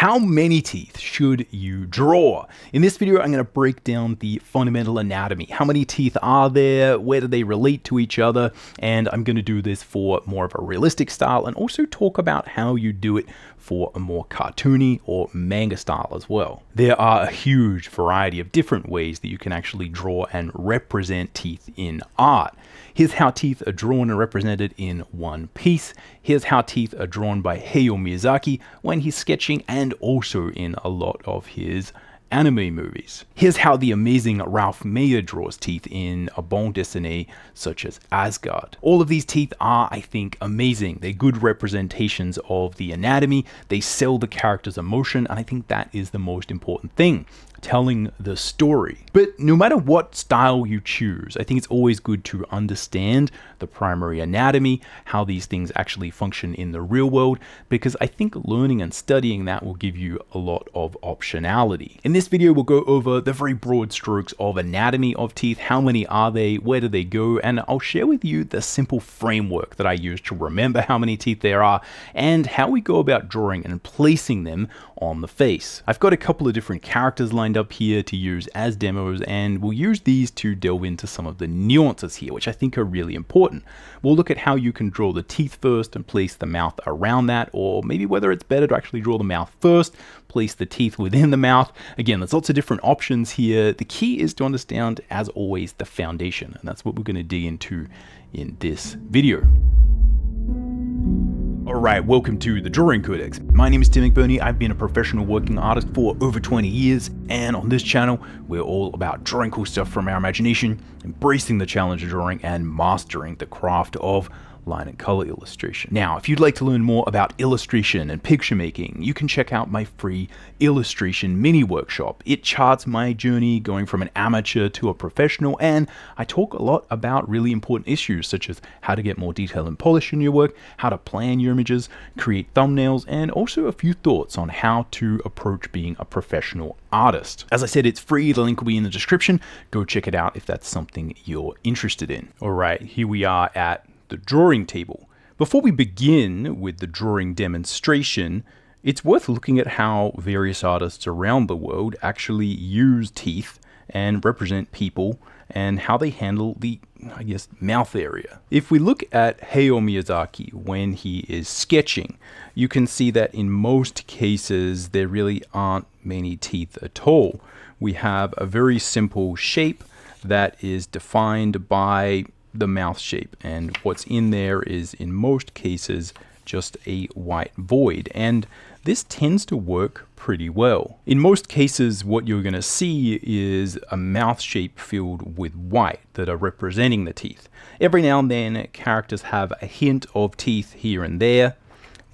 How many teeth should you draw? In this video, I'm going to break down the fundamental anatomy. How many teeth are there? Where do they relate to each other? And I'm going to do this for more of a realistic style and also talk about how you do it for a more cartoony or manga style as well. There are a huge variety of different ways that you can actually draw and represent teeth in art. Here's how teeth are drawn and represented in One Piece. Here's how teeth are drawn by Hayao Miyazaki when he's sketching and also in a lot of his anime movies. Here's how the amazing Ralph Meyer draws teeth in a bande dessinée such as Asgard. All of these teeth are, I think, amazing. They're good representations of the anatomy. They sell the character's emotion, and I think that is the most important thing. Telling the story. But no matter what style you choose, I think it's always good to understand the primary anatomy, how these things actually function in the real world, because I think learning and studying that will give you a lot of optionality. In this video, we'll go over the very broad strokes of anatomy of teeth, how many are they, where do they go, and I'll share with you the simple framework that I use to remember how many teeth there are and how we go about drawing and placing them on the face. I've got a couple of different characters lined up here to use as demos, and we'll use these to delve into some of the nuances here, which I think are really important. We'll look at how you can draw the teeth first and place the mouth around that, or maybe whether it's better to actually draw the mouth first, place the teeth within the mouth. Again, there's lots of different options here. The key is to understand, as always, the foundation, and that's what we're going to dig into in this video. Alright, welcome to the Drawing Codex. My name is Tim McBurney. I've been a professional working artist for over 20 years, and on this channel, we're all about drawing cool stuff from our imagination, embracing the challenge of drawing, and mastering the craft of line and color illustration. Now, if you'd like to learn more about illustration and picture making, you can check out my free illustration mini workshop. It charts my journey going from an amateur to a professional, and I talk a lot about really important issues such as how to get more detail and polish in your work, how to plan your images, create thumbnails, and also a few thoughts on how to approach being a professional artist. As I said, it's free. The link will be in the description. Go check it out if that's something you're interested in. All right, here we are at the drawing table. Before we begin with the drawing demonstration, it's worth looking at how various artists around the world actually use teeth and represent people and how they handle the, mouth area. If we look at Hayao Miyazaki when he is sketching, you can see that in most cases there really aren't many teeth at all. We have a very simple shape that is defined by the mouth shape, and what's in there is in most cases just a white void, and this tends to work pretty well. In most cases, what you're going to see is a mouth shape filled with white that are representing the teeth. Every now and then characters have a hint of teeth here and there,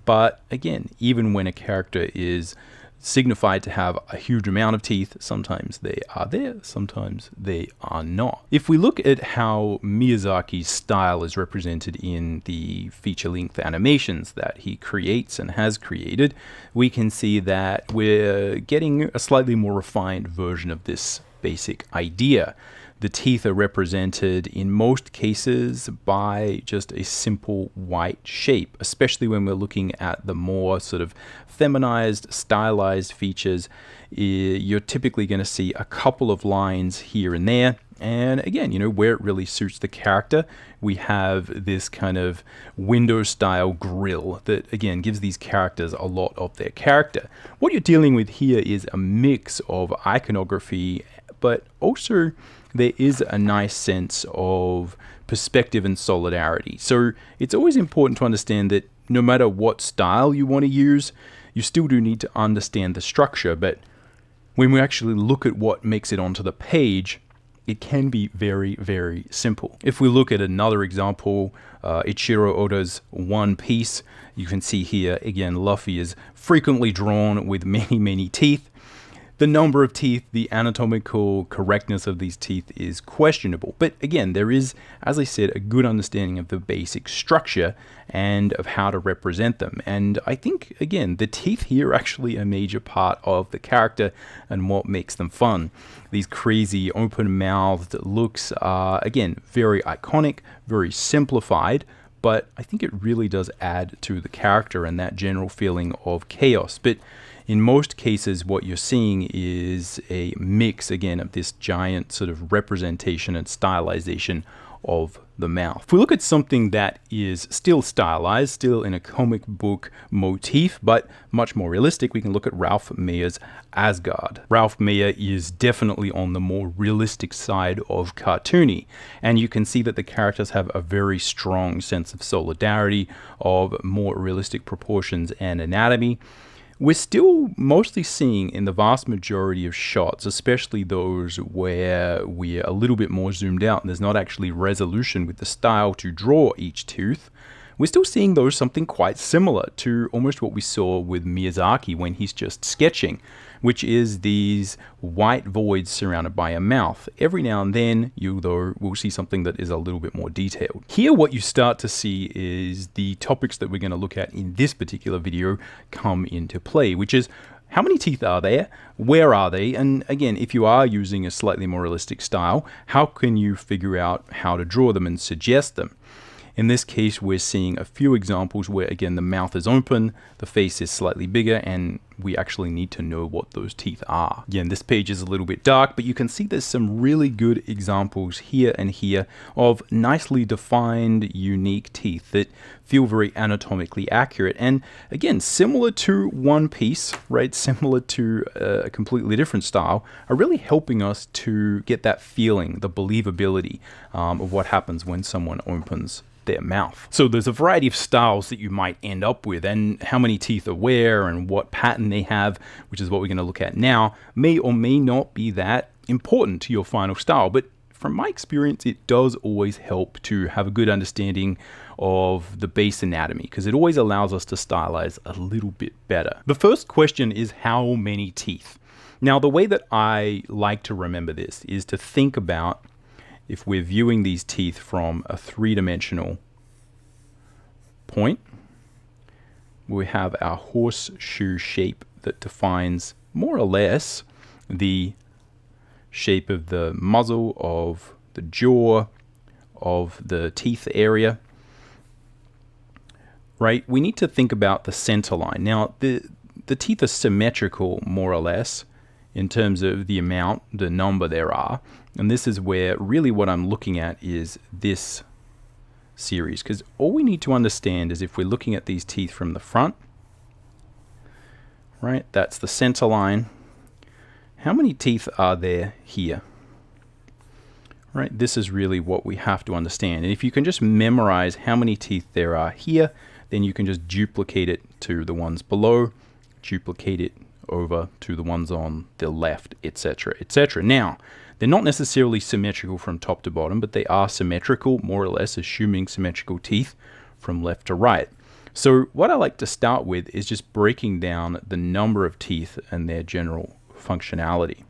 but again, even when a character is signified to have a huge amount of teeth, sometimes they are there, sometimes they are not. If we look at how Miyazaki's style is represented in the feature-length animations that he creates and has created, we can see that we're getting a slightly more refined version of this basic idea. The teeth are represented in most cases by just a simple white shape, especially when we're looking at the more sort of feminized, stylized features. You're typically going to see a couple of lines here and there. And again, where it really suits the character, we have this kind of window style grill that again gives these characters a lot of their character. What you're dealing with here is a mix of iconography, but also there is a nice sense of perspective and solidarity. So it's always important to understand that no matter what style you want to use, you still do need to understand the structure. But when we actually look at what makes it onto the page, it can be very, very simple. If we look at another example, Eiichiro Oda's One Piece, you can see here, again, Luffy is frequently drawn with many, many teeth. The number of teeth, the anatomical correctness of these teeth is questionable. But again, there is, as I said, a good understanding of the basic structure and of how to represent them. And I think, again, the teeth here are actually a major part of the character and what makes them fun. These crazy open-mouthed looks are, again, very iconic, very simplified, but I think it really does add to the character and that general feeling of chaos. But In most cases, what you're seeing is a mix, again, of this giant sort of representation and stylization of the mouth. If we look at something that is still stylized, still in a comic book motif, but much more realistic, we can look at Ralph Mayer's Asgard. Ralph Meyer is definitely on the more realistic side of cartoony, and you can see that the characters have a very strong sense of solidarity, of more realistic proportions and anatomy. We're still mostly seeing in the vast majority of shots, especially those where we're a little bit more zoomed out and there's not actually resolution with the style to draw each tooth, we're still seeing those something quite similar to almost what we saw with Miyazaki when he's just sketching, which is these white voids surrounded by a mouth. Every now and then, you though will see something that is a little bit more detailed. Here, what you start to see is the topics that we're going to look at in this particular video come into play, which is how many teeth are there? Where are they? And again, if you are using a slightly more realistic style, how can you figure out how to draw them and suggest them? In this case, we're seeing a few examples where, again, the mouth is open, the face is slightly bigger, and we actually need to know what those teeth are. Again, this page is a little bit dark, but you can see there's some really good examples here and here of nicely defined, unique teeth that feel very anatomically accurate. And again, similar to One Piece, right? Similar to a completely different style, are really helping us to get that feeling, the believability of what happens when someone opens their mouth. So there's a variety of styles that you might end up with, and how many teeth are where and what pattern they have, which is what we're going to look at now, may or may not be that important to your final style. But from my experience, it does always help to have a good understanding of the base anatomy, because it always allows us to stylize a little bit better. The first question is how many teeth? Now, the way that I like to remember this is to think about if we're viewing these teeth from a three-dimensional point, we have our horseshoe shape that defines more or less the shape of the muzzle, of the jaw, of the teeth area, right? We need to think about the center line. Now, the teeth are symmetrical, more or less, in terms of the amount, the number there are. And this is where really what I'm looking at is this series, because all we need to understand is if we're looking at these teeth from the front, right, that's the center line. How many teeth are there here? Right, this is really what we have to understand. And if you can just memorize how many teeth there are here, then you can just duplicate it to the ones below, duplicate it over to the ones on the left, etc., etc. Now, they're not necessarily symmetrical from top to bottom, but they are symmetrical, more or less, assuming symmetrical teeth from left to right. So what I like to start with is just breaking down the number of teeth and their general functionality.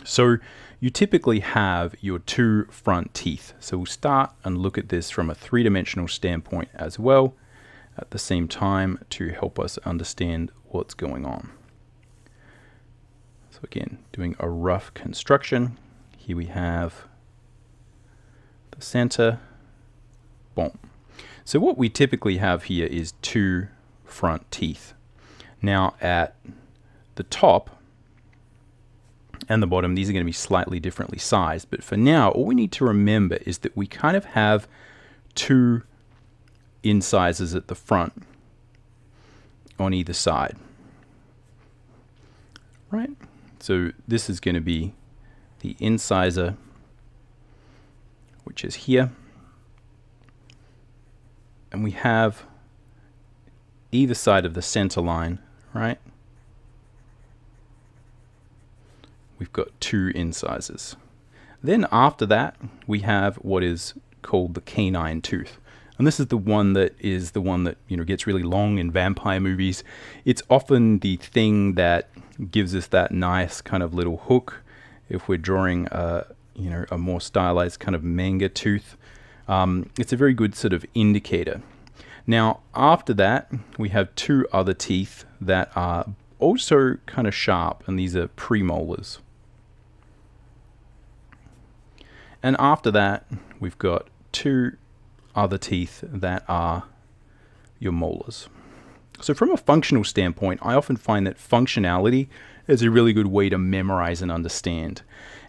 So you typically have your two front teeth. So we'll start and look at this from a three-dimensional standpoint as well, at the same time, to help us understand what's going on. So again, doing a rough construction. Here we have the center, boom. So what we typically have here is two front teeth. Now at the top and the bottom, these are going to be slightly differently sized. But for now, all we need to remember is that we kind of have two incisors at the front on either side, right? So this is going to be the incisor, which is here. And we have either side of the center line, right? We've got two incisors. Then after that, we have what is called the canine tooth. And this is the one that gets really long in vampire movies. It's often the thing that gives us that nice kind of little hook if we're drawing a more stylized kind of manga tooth. It's a very good sort of indicator. Now, after that, we have two other teeth that are also kind of sharp, and these are premolars. And after that, we've got two other teeth that are your molars. So from a functional standpoint, I often find that functionality is a really good way to memorize and understand.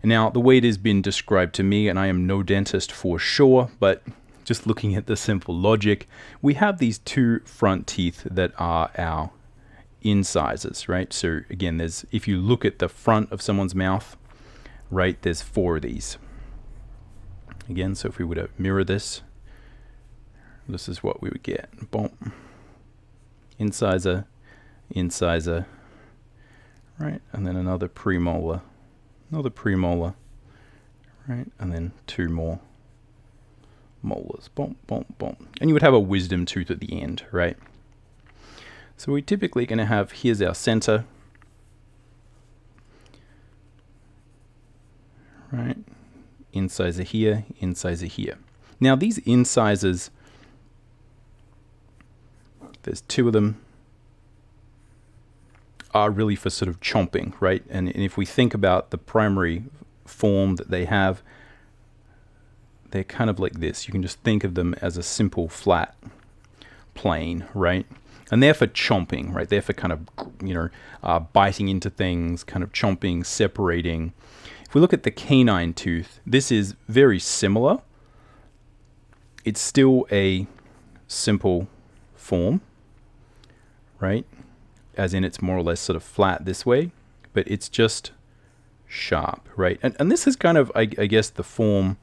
Now, the way it has been described to me, and I am no dentist for sure, but just looking at the simple logic, we have these two front teeth that are our incisors, right? So again, if you look at the front of someone's mouth, right, there's 4 of these. Again, so if we were to mirror this, this is what we would get. Boom. Incisor, incisor, right? And then another premolar, right? And then 2 more molars. Boom, boom, boom. And you would have a wisdom tooth at the end, right? So we're typically going to have, here's our center, right? Incisor here, incisor here. Now these incisors, there's 2 of them, are really for sort of chomping, right? And if we think about the primary form that they have, they're kind of like this. You can just think of them as a simple flat plane, right? And they're for chomping, right? They're for kind of, biting into things, kind of chomping, separating. If we look at the canine tooth, this is very similar. It's still a simple form, right? As in it's more or less sort of flat this way, but it's just sharp, right? And this is kind of, I guess, the form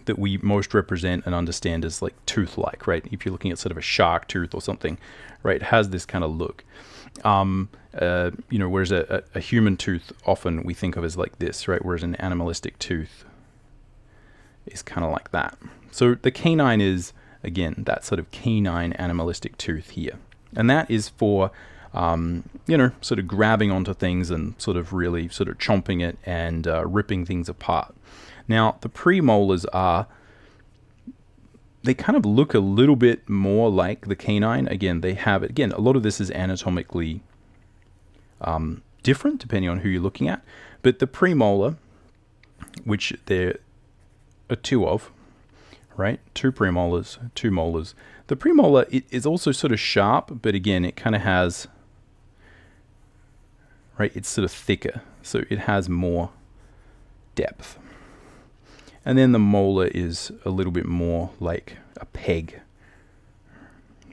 that we most represent and understand as like tooth-like, right? If you're looking at sort of a shark tooth or something, right, it has this kind of look. Whereas a human tooth often we think of as like this, right? Whereas an animalistic tooth is kind of like that. So the canine is, again, that sort of canine animalistic tooth here. And that is for, sort of grabbing onto things and sort of really sort of chomping it and ripping things apart. Now, the premolars they kind of look a little bit more like the canine. Again, a lot of this is anatomically different depending on who you're looking at. But the premolar, which there are 2 of, right? 2 premolars, 2 molars. The premolar is also sort of sharp, but again, it kind of has, right? It's sort of thicker, so it has more depth. And then the molar is a little bit more like a peg,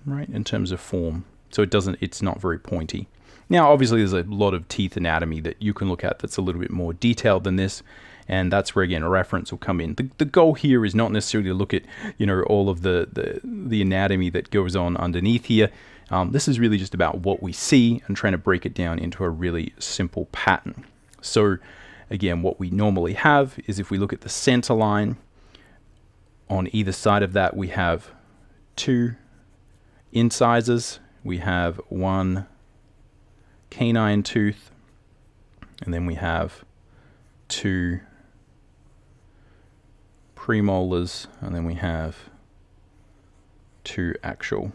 right, in terms of form. So it's not very pointy. Now, obviously, there's a lot of teeth anatomy that you can look at that's a little bit more detailed than this. And that's where, again, a reference will come in. The goal here is not necessarily to look at, all of the anatomy that goes on underneath here. This is really just about what we see and trying to break it down into a really simple pattern. So, again, what we normally have is if we look at the center line, on either side of that we have 2 incisors, we have 1 canine tooth, and then we have 2 premolars, and then we have 2 actual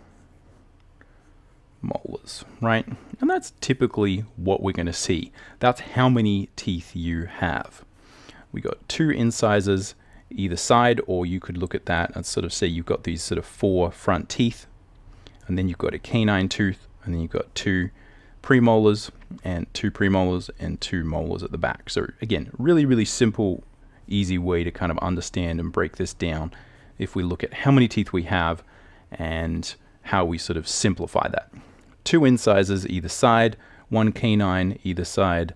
molars, right? And that's typically what we're going to see. That's how many teeth you have. We got 2 incisors either side, or you could look at that and sort of say you've got these sort of 4 front teeth, and then you've got a canine tooth, and then you've got 2 premolars and 2 premolars and 2 molars at the back. So again, really, really simple, easy way to kind of understand and break this down if we look at how many teeth we have and how we sort of simplify that. 2 incisors either side, 1 canine either side,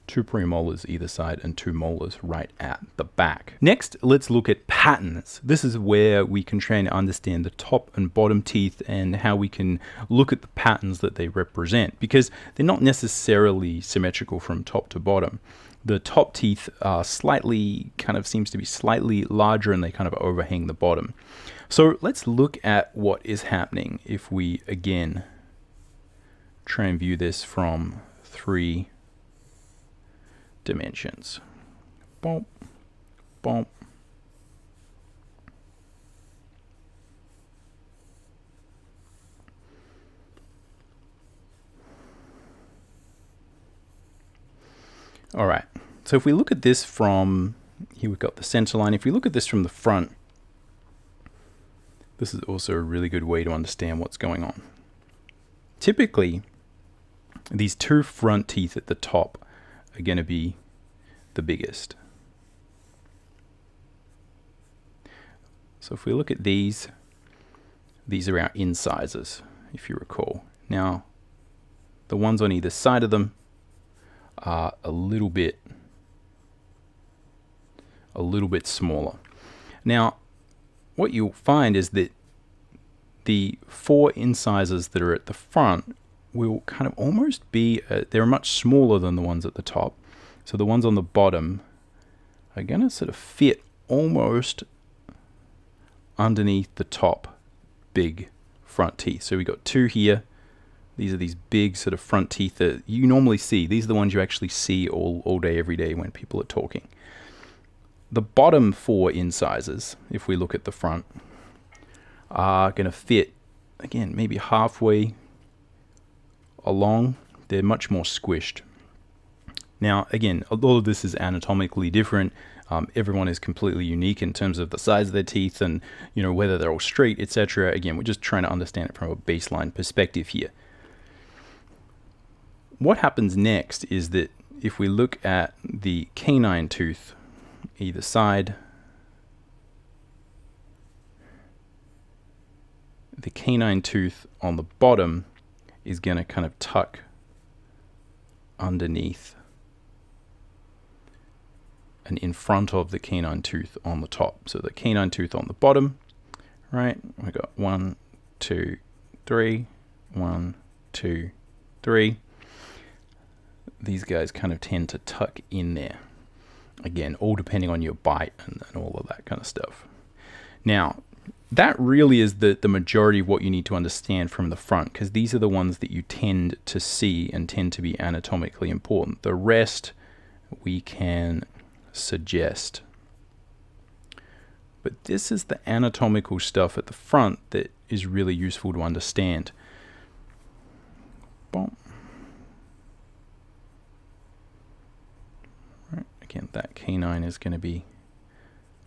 2 premolars either side, and 2 molars right at the back. Next, let's look at patterns. This is where we can try and understand the top and bottom teeth and how we can look at the patterns that they represent, because they're not necessarily symmetrical from top to bottom. The top teeth are seems to be slightly larger, and they kind of overhang the bottom. So let's look at what is happening if we, again, try and view this from 3 dimensions. Boom, boom. All right, so if we look at this from, here we've got the center line. If we look at this from the front this is also a really good way to understand what's going on. Typically, these two front teeth at the top are going to be the biggest. So if we look at these are our incisors, if you recall. Now, the ones on either side of them are a little bit smaller. Now, what you'll find is that the four incisors that are at the front will kind of almost be, they're much smaller than the ones at the top. So the ones on the bottom are going to sort of fit almost underneath the top big front teeth. So we got two here. These are these big sort of front teeth that you normally see. These are the ones you actually see all day, every day when people are talking. The bottom four incisors, if we look at the front, are going to fit, again, maybe halfway along. They're much more squished. Now, again, all of this is anatomically different. Everyone is completely unique in terms of the size of their teeth and, you know, whether they're all straight, etc. Again, we're just trying to understand it from a baseline perspective here. What happens next is that if we look at the canine tooth either side, the canine tooth on the bottom is going to kind of tuck underneath and in front of the canine tooth on the top. So the canine tooth on the bottom, right? We got 1, 2, 3, 1, 2, 3. These guys kind of tend to tuck in there. Again, all depending on your bite and all of that kind of stuff. Now, that really is the majority of what you need to understand from the front, because these are the ones that you tend to see and tend to be anatomically important. The rest we can suggest. But this is the anatomical stuff at the front that is really useful to understand. Boom. Right, again, that canine is going to be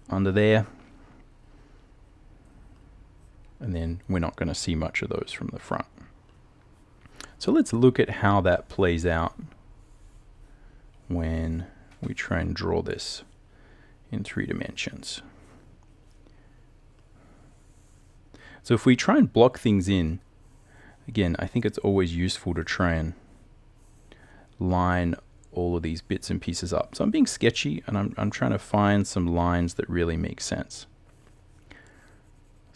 under there. And then we're not going to see much of those from the front. So let's look at how that plays out when we try and draw this in 3 dimensions. So if we try and block things in, again, I think it's always useful to try and line all of these bits and pieces up. So I'm being sketchy and I'm trying to find some lines that really make sense.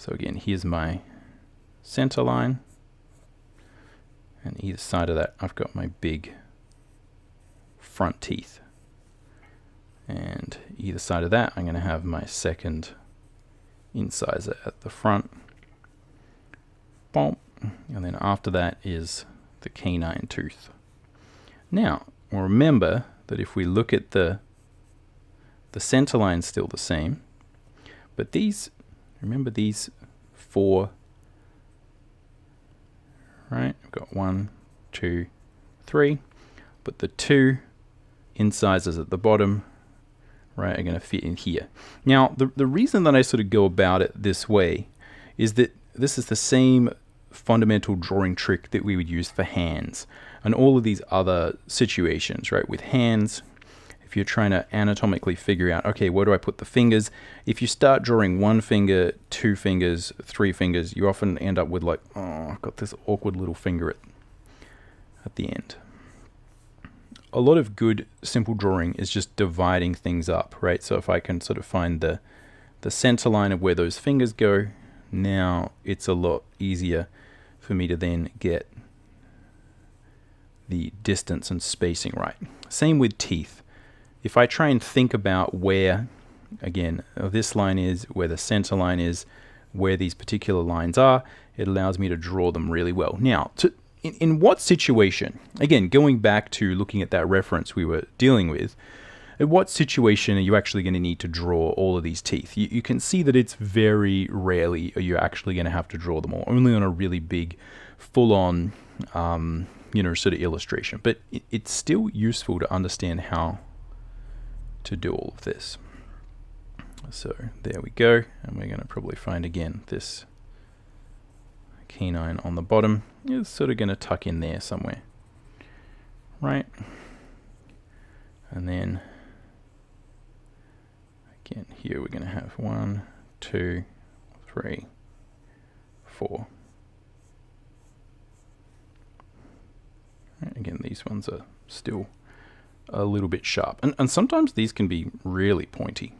So again, here's my center line, and either side of that I've got my big front teeth, and either side of that I'm going to have my second incisor at the front. Boom. And then after that is the canine tooth. Now, remember that if we look at the center line is still the same, but remember these 4, right? I've got 1, 2, 3, but the 2 incisors at the bottom, right, are going to fit in here. Now, the reason that I sort of go about it this way is that this is the same fundamental drawing trick that we would use for hands and all of these other situations, right? With hands, if you're trying to anatomically figure out, okay, where do I put the fingers? If you start drawing 1 finger, 2 fingers, 3 fingers, you often end up with like, oh, I've got this awkward little finger at the end. A lot of good simple drawing is just dividing things up, right? So if I can sort of find the center line of where those fingers go, now it's a lot easier for me to then get the distance and spacing right. Same with teeth. If I try and think about where, again, this line is, where the center line is, where these particular lines are, it allows me to draw them really well. Now, in what situation, again, going back to looking at that reference we were dealing with, in what situation are you actually going to need to draw all of these teeth? You can see that it's very rarely are you actually going to have to draw them all, only on a really big, full-on, sort of illustration. But it's still useful to understand how to do all of this. So there we go, and we're going to probably find again this canine on the bottom is sort of going to tuck in there somewhere, right? And then again here we're going to have 1, 2, 3, 4. Right, again, these ones are still a little bit sharp, and sometimes these can be really pointy.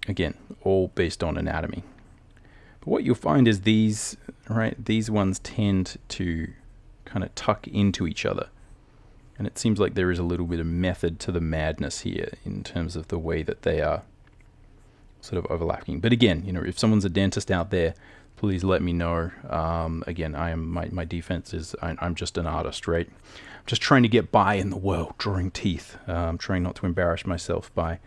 Again, all based on anatomy. But what you'll find is these, right, these ones tend to kind of tuck into each other. And it seems like there is a little bit of method to the madness here in terms of the way that they are sort of overlapping. But again, you know, if someone's a dentist out there, please let me know. Again, my defense is I'm just an artist, right? I'm just trying to get by in the world, drawing teeth. I'm trying not to embarrass myself by,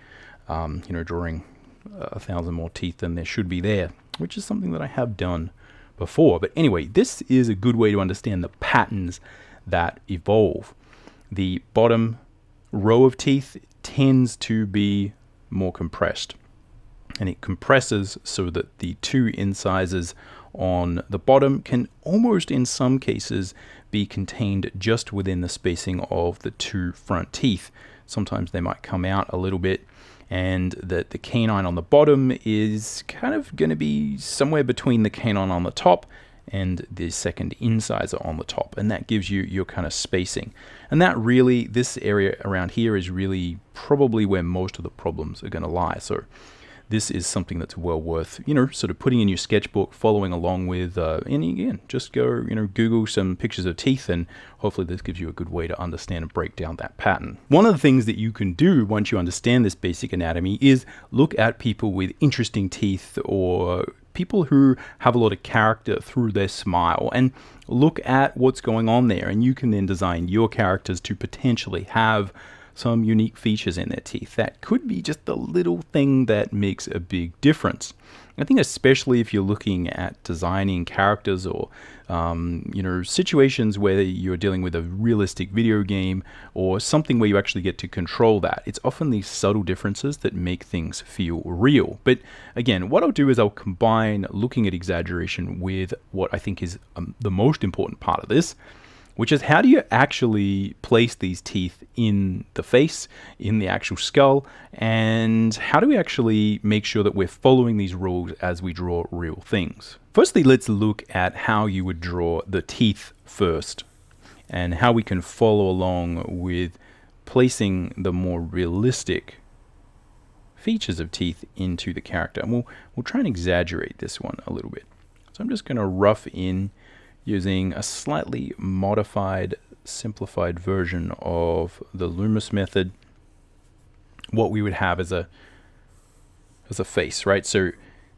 you know, drawing 1,000 more teeth than there should be there, which is something that I have done before. But anyway, this is a good way to understand the patterns that evolve. The bottom row of teeth tends to be more compressed, and it compresses so that the two incisors on the bottom can almost in some cases be contained just within the spacing of the two front teeth. Sometimes they might come out a little bit, and that the canine on the bottom is kind of going to be somewhere between the canine on the top and the second incisor on the top, and that gives you your kind of spacing. And that really, this area around here is really probably where most of the problems are going to lie. So this is something that's well worth, you know, sort of putting in your sketchbook, following along with, and again, just go, you know, Google some pictures of teeth, and hopefully this gives you a good way to understand and break down that pattern. One of the things that you can do once you understand this basic anatomy is look at people with interesting teeth, or people who have a lot of character through their smile, and look at what's going on there, and you can then design your characters to potentially have some unique features in their teeth. That could be just the little thing that makes a big difference. I think especially if you're looking at designing characters or you know, situations where you're dealing with a realistic video game or something where you actually get to control that. It's often these subtle differences that make things feel real. But again, what I'll do is I'll combine looking at exaggeration with what I think is the most important part of this, which is how do you actually place these teeth in the face, in the actual skull, and how do we actually make sure that we're following these rules as we draw real things? Firstly, let's look at how you would draw the teeth first, and how we can follow along with placing the more realistic features of teeth into the character. And we'll try and exaggerate this one a little bit. So I'm just going to rough in using a slightly modified, simplified version of the Loomis method, what we would have as a face, right? So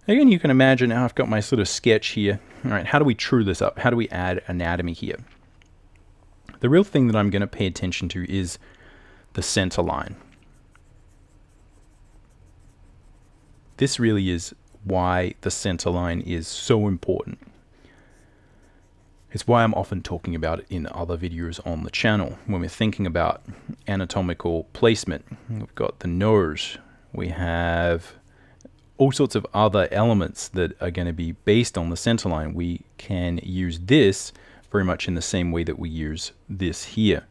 again, you can imagine now I've got my sort of sketch here. All right, how do we true this up? How do we add anatomy here? The real thing that I'm going to pay attention to is the center line. This really is why the center line is so important. It's why I'm often talking about it in other videos on the channel. When we're thinking about anatomical placement, we've got the nose, we have all sorts of other elements that are going to be based on the center line. We can use this very much in the same way that we use this here.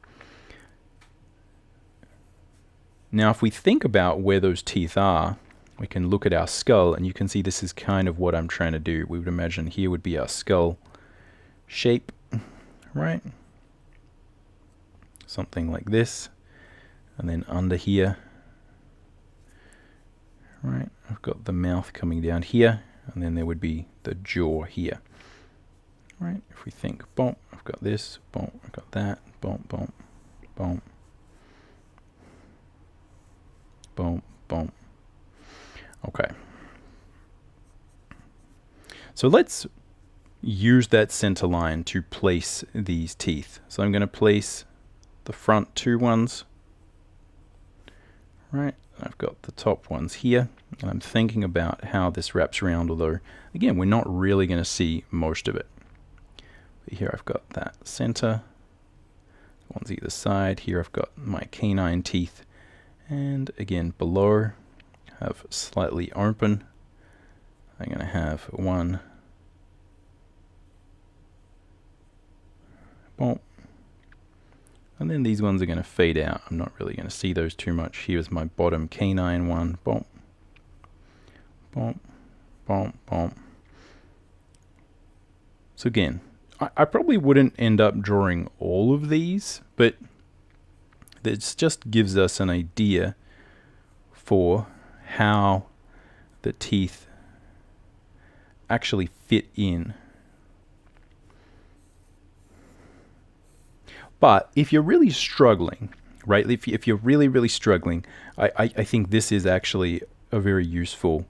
Now, if we think about where those teeth are, we can look at our skull, and you can see this is kind of what I'm trying to do. We would imagine here would be our skull shape, right? Something like this. And then under here, right, I've got the mouth coming down here, and then there would be the jaw here. Right, if we think, boom, I've got this, boom, I've got that, boom, boom, boom, boom, boom. Okay. So let's use that center line to place these teeth. So I'm going to place the front two ones. Right, I've got the top ones here, and I'm thinking about how this wraps around, although again we're not really going to see most of it. But here I've got that center, one's either side. Here I've got my canine teeth, and again below I have slightly open. I'm going to have 1, Bonk. And then these ones are going to fade out. I'm not really going to see those too much. Here's my bottom canine one. Bonk. Bonk. Bonk. Bonk. So again, I probably wouldn't end up drawing all of these, but this just gives us an idea for how the teeth actually fit in. But if you're really struggling, right, if you're really struggling, I think this is actually a very useful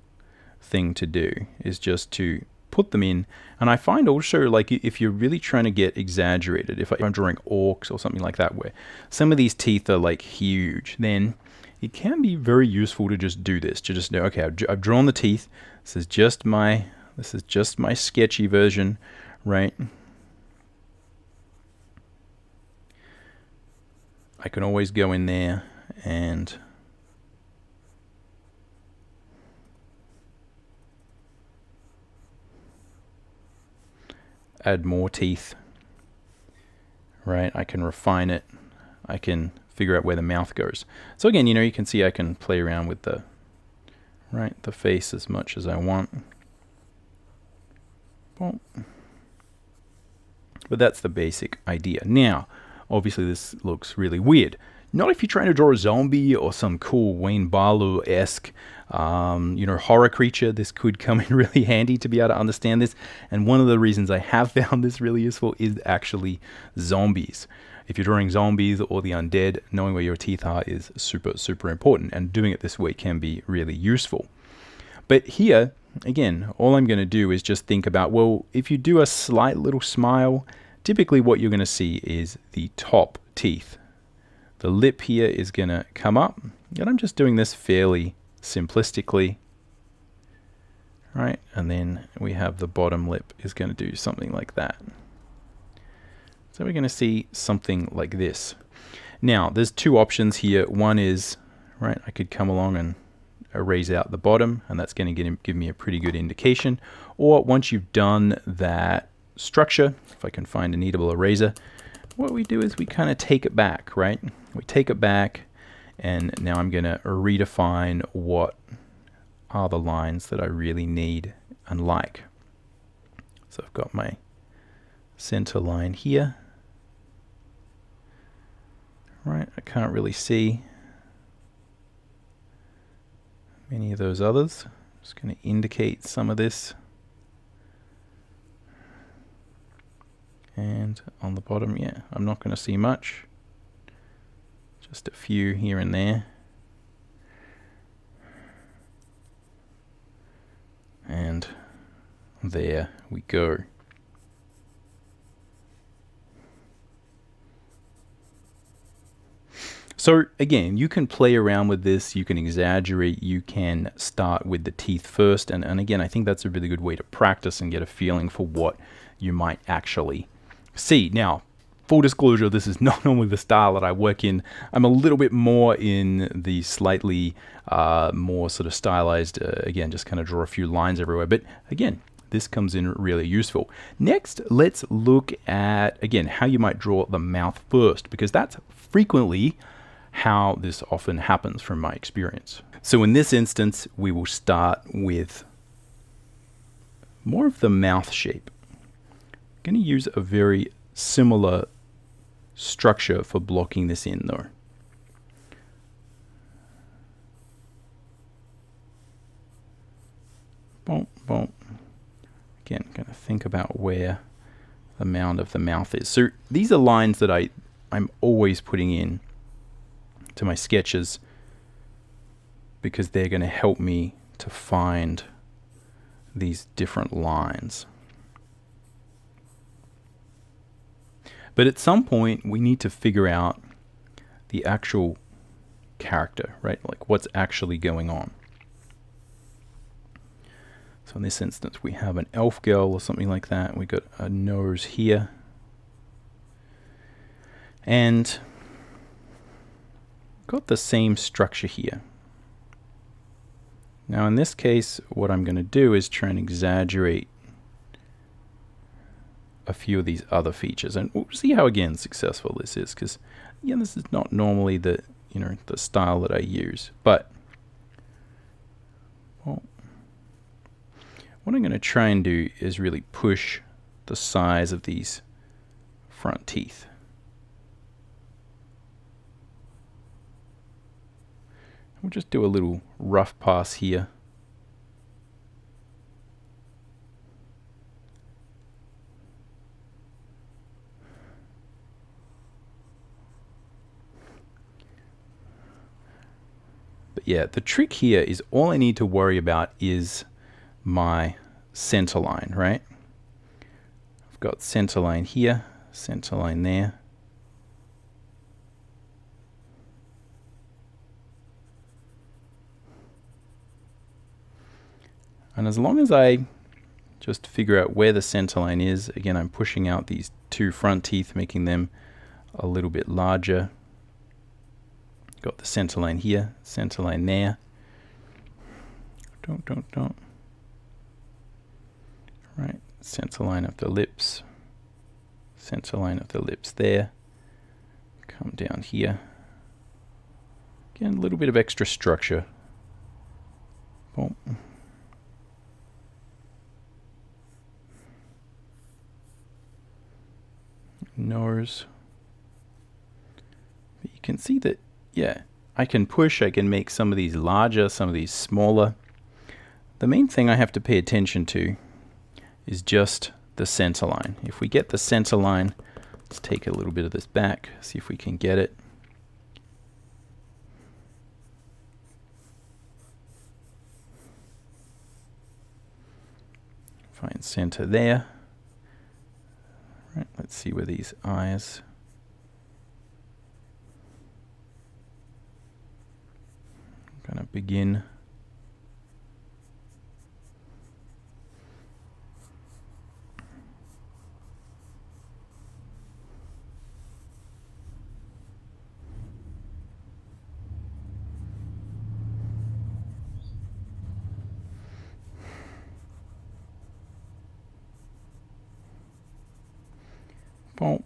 thing to do, is just to put them in. And I find also, like, if you're really trying to get exaggerated, if I'm drawing orcs or something like that, where some of these teeth are like huge, then it can be very useful to just do this, to just know, okay, I've drawn the teeth. This is just my sketchy version, right? I can always go in there and add more teeth, right? I can refine it. I can figure out where the mouth goes. So again, you know, you can see I can play around with the face as much as I want. But that's the basic idea. Now, obviously this looks really weird. Not if you're trying to draw a zombie or some cool Wayne Barlow-esque, horror creature. This could come in really handy to be able to understand this. And one of the reasons I have found this really useful is actually zombies. If you're drawing zombies or the undead, knowing where your teeth are is super important. And doing it this way can be really useful. But here, again, all I'm going to do is just think about, well, if you do a slight little smile, typically what you're going to see is the top teeth. The lip here is going to come up, and I'm just doing this fairly simplistically, right? And then we have the bottom lip is going to do something like that. So we're going to see something like this. Now, there's two options here. One is, right, I could come along and erase out the bottom, and that's going to give me a pretty good indication. Or once you've done that structure, if I can find an eatable eraser, what we do is we kind of take it back, right? We take it back, and now I'm going to redefine what are the lines that I really need and like. So I've got my center line here, right? I can't really see many of those others. I'm just going to indicate some of this. And on the bottom, yeah, I'm not going to see much. Just a few here and there. And there we go. So again, you can play around with this, you can exaggerate, you can start with the teeth first. And again, I think that's a really good way to practice and get a feeling for what you might actually see. Now, full disclosure, this is not normally the style that I work in. I'm a little bit more in the slightly more sort of stylized, again, just kind of draw a few lines everywhere. But again, this comes in really useful. Next, let's look at, again, how you might draw the mouth first, because that's frequently how this often happens from my experience. So in this instance, we will start with more of the mouth shape. I'm going to use a very similar structure for blocking this in though. Boom, boom. Again, going to think about where the mound of the mouth is. So these are lines that I'm always putting in to my sketches because they're going to help me to find these different lines. But at some point, we need to figure out the actual character, right? Like what's actually going on. So in this instance, we have an elf girl or something like that. We got a nose here. And got the same structure here. Now in this case, what I'm going to do is try and exaggerate a few of these other features, and we'll see how again successful this is, because again, this is not normally the the style that I use. But well, what I'm going to try and do is really push the size of these front teeth. We'll just do a little rough pass here. But yeah, the trick here is all I need to worry about is my center line, right? I've got center line here, center line there. And as long as I just figure out where the center line is, again, I'm pushing out these two front teeth, making them a little bit larger. Got the center line here, center line there. Don't. Right, center line of the lips. Center line of the lips there. Come down here. Again, a little bit of extra structure. Boom. Nose. But you can see that, yeah, I can push, I can make some of these larger, some of these smaller. The main thing I have to pay attention to is just the center line. If we get the center line, let's take a little bit of this back, see if we can get it. Find center there. Right, let's see where these eyes. I'm going to begin. Boom.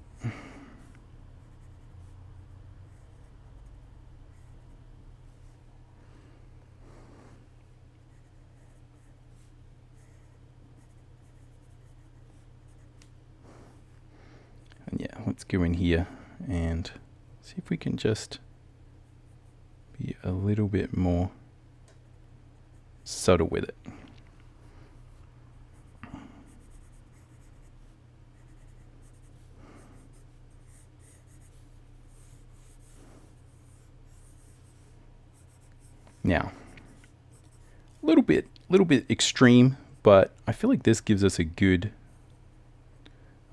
And yeah, let's go in here and see if we can just be a little bit more subtle with it. Now, a little bit extreme, but I feel like this gives us a good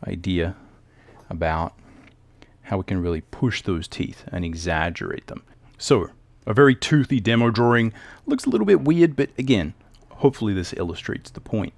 idea about how we can really push those teeth and exaggerate them. So, a very toothy demo drawing looks a little bit weird, but again, hopefully this illustrates the point.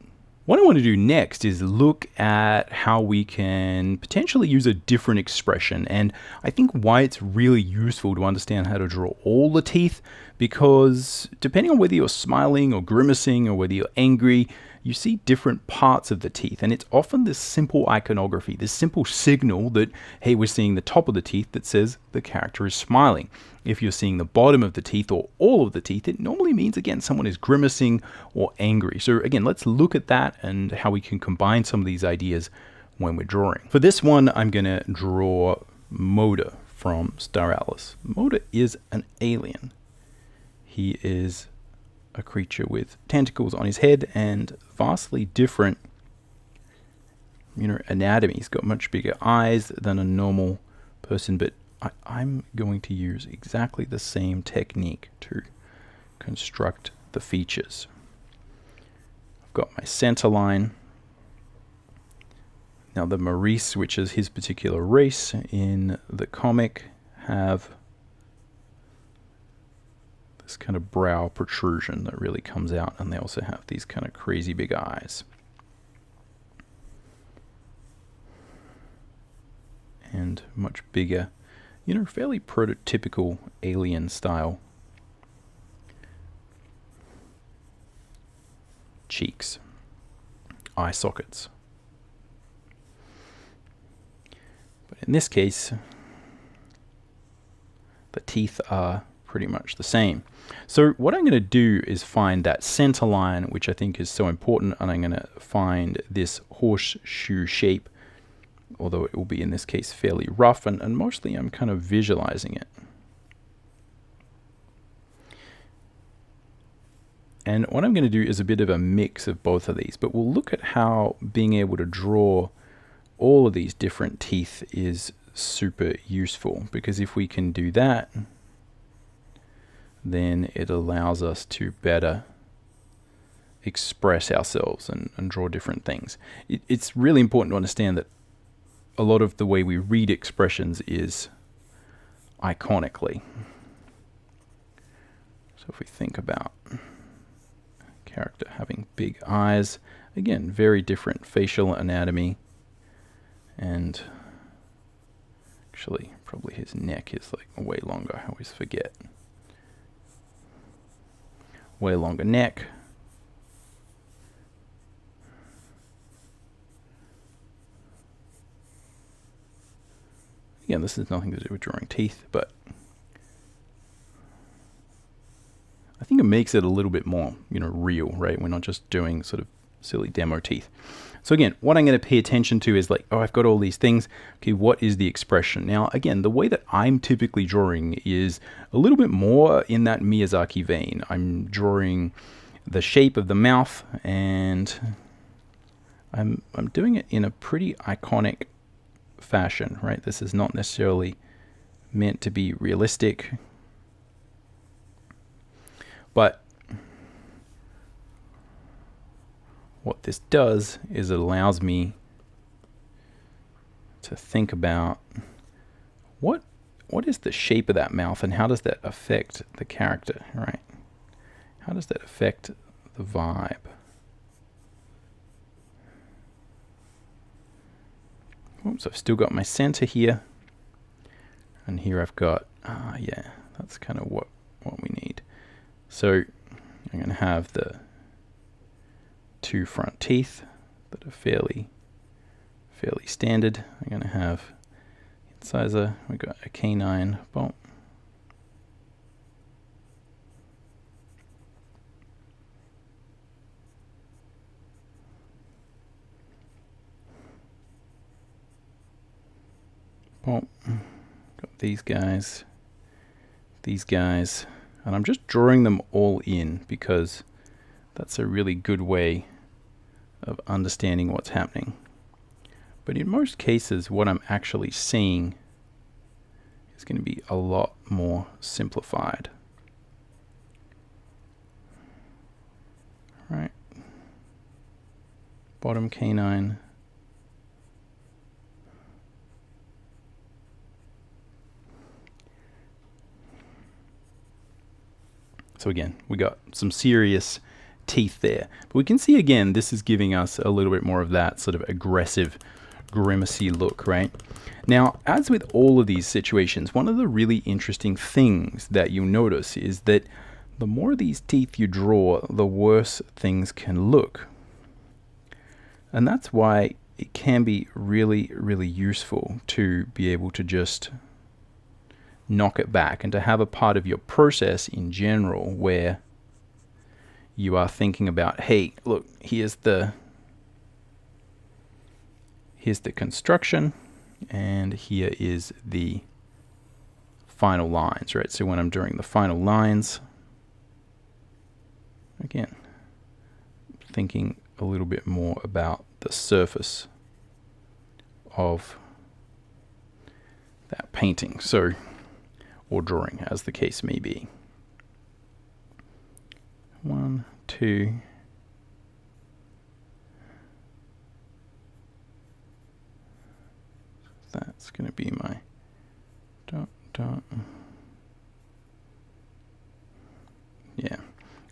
What I want to do next is look at how we can potentially use a different expression, and I think why it's really useful to understand how to draw all the teeth, because depending on whether you're smiling or grimacing or whether you're angry, you see different parts of the teeth, and it's often this simple iconography, this simple signal that, hey, we're seeing the top of the teeth that says the character is smiling. If you're seeing the bottom of the teeth or all of the teeth, it normally means, again, someone is grimacing or angry. So again, let's look at that and how we can combine some of these ideas when we're drawing. For this one, I'm going to draw Moda from Stylized. Moda is an alien. He is a creature with tentacles on his head and vastly different, anatomy. He's got much bigger eyes than a normal person, but I'm going to use exactly the same technique to construct the features. I've got my center line. Now the Maurice, which is his particular race in the comic, have this kind of brow protrusion that really comes out, and they also have these kind of crazy big eyes. And much bigger, fairly prototypical alien style cheeks, eye sockets. in this case, the teeth are pretty much the same. So what I'm going to do is find that center line, which I think is so important, and I'm going to find this horseshoe shape, although it will be in this case fairly rough, and mostly I'm kind of visualizing it. And what I'm going to do is a bit of a mix of both of these, but we'll look at how being able to draw all of these different teeth is super useful, because if we can do that, then it allows us to better express ourselves and draw different things. It's really important to understand that a lot of the way we read expressions is iconically. So if we think about character having big eyes, again, very different facial anatomy, and actually probably his neck is like way longer. I always forget. Way longer neck. Again, this has nothing to do with drawing teeth, but I think it makes it a little bit more, real, right? We're not just doing sort of silly demo teeth. So again, what I'm going to pay attention to is like, oh, I've got all these things. Okay, what is the expression? Now, again, the way that I'm typically drawing is a little bit more in that Miyazaki vein. I'm drawing the shape of the mouth, and I'm doing it in a pretty iconic fashion, right? This is not necessarily meant to be realistic, but what this does is it allows me to think about what is the shape of that mouth and how does that affect the character, right? How does that affect the vibe? Oops, I've still got my center here, and here I've got, yeah, that's kind of what we need. So I'm going to have the two front teeth that are fairly standard. I'm going to have incisor, we've got a canine bump. Got these guys, and I'm just drawing them all in because that's a really good way of understanding what's happening. But in most cases, what I'm actually seeing is going to be a lot more simplified. Right. Bottom canine. So again, we got some serious teeth there. But we can see again, this is giving us a little bit more of that sort of aggressive, grimacy look, right? Now, as with all of these situations, one of the really interesting things that you notice is that the more of these teeth you draw, the worse things can look. And that's why it can be really, really useful to be able to just knock it back and to have a part of your process in general where you are thinking about, hey, look, here's the construction and here is the final lines, right? So when I'm doing the final lines, again, thinking a little bit more about the surface of that painting. So, or drawing, as the case may be. 1, 2. That's going to be my dot, dot. Yeah,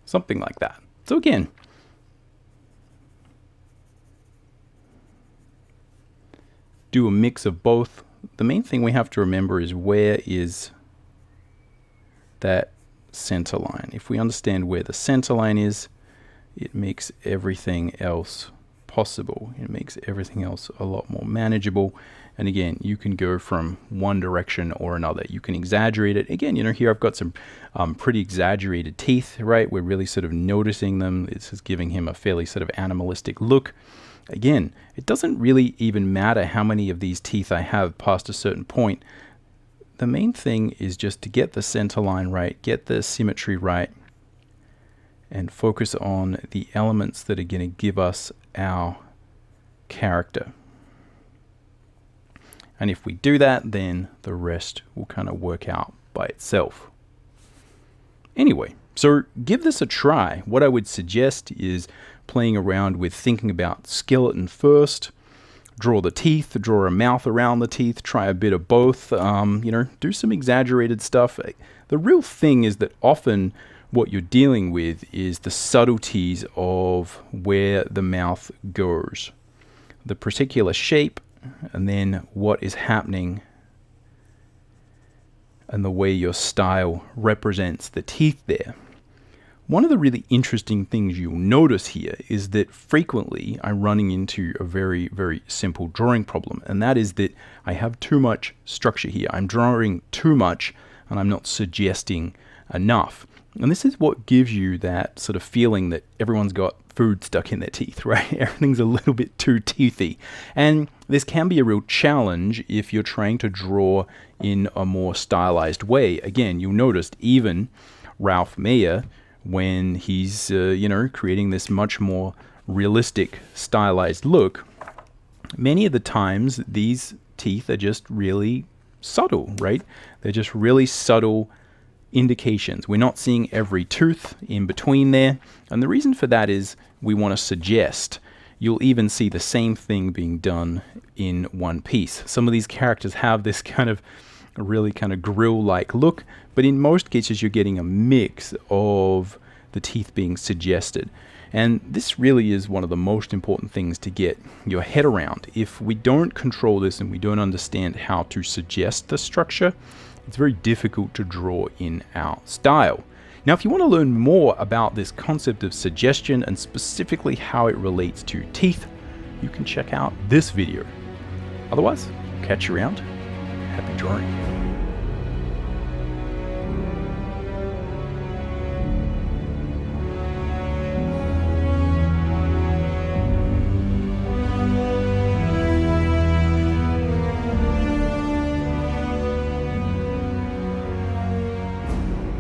something like that. So again, do a mix of both. The main thing we have to remember is where is that center line. If we understand where the center line is, it makes everything else possible. It makes everything else a lot more manageable. And again, you can go from one direction or another. You can exaggerate it. Again, here I've got some pretty exaggerated teeth, right? We're really sort of noticing them. This is giving him a fairly sort of animalistic look. Again, it doesn't really even matter how many of these teeth I have past a certain point. The main thing is just to get the center line right, get the symmetry right, and focus on the elements that are going to give us our character. And if we do that, then the rest will kind of work out by itself. Anyway, so give this a try. What I would suggest is playing around with thinking about skeleton first, draw the teeth, draw a mouth around the teeth, try a bit of both, do some exaggerated stuff. The real thing is that often what you're dealing with is the subtleties of where the mouth goes, the particular shape, and then what is happening and the way your style represents the teeth there. One of the really interesting things you'll notice here is that frequently I'm running into a very, very simple drawing problem, and that is that I have too much structure here. I'm drawing too much and I'm not suggesting enough. And this is what gives you that sort of feeling that everyone's got food stuck in their teeth, right? Everything's a little bit too teethy. And this can be a real challenge if you're trying to draw in a more stylized way. Again, you'll notice even Ralph Meyer, when he's, creating this much more realistic, stylized look, many of the times these teeth are just really subtle, right? They're just really subtle indications. We're not seeing every tooth in between there. And the reason for that is we want to suggest. You'll even see the same thing being done in one piece. Some of these characters have this kind of really kind of grill-like look, but in most cases you're getting a mix of the teeth being suggested. And this really is one of the most important things to get your head around. If we don't control this and we don't understand how to suggest the structure, it's very difficult to draw in our style. Now, if you want to learn more about this concept of suggestion and specifically how it relates to teeth, you can check out this video. Otherwise, catch you around. Happy drawing.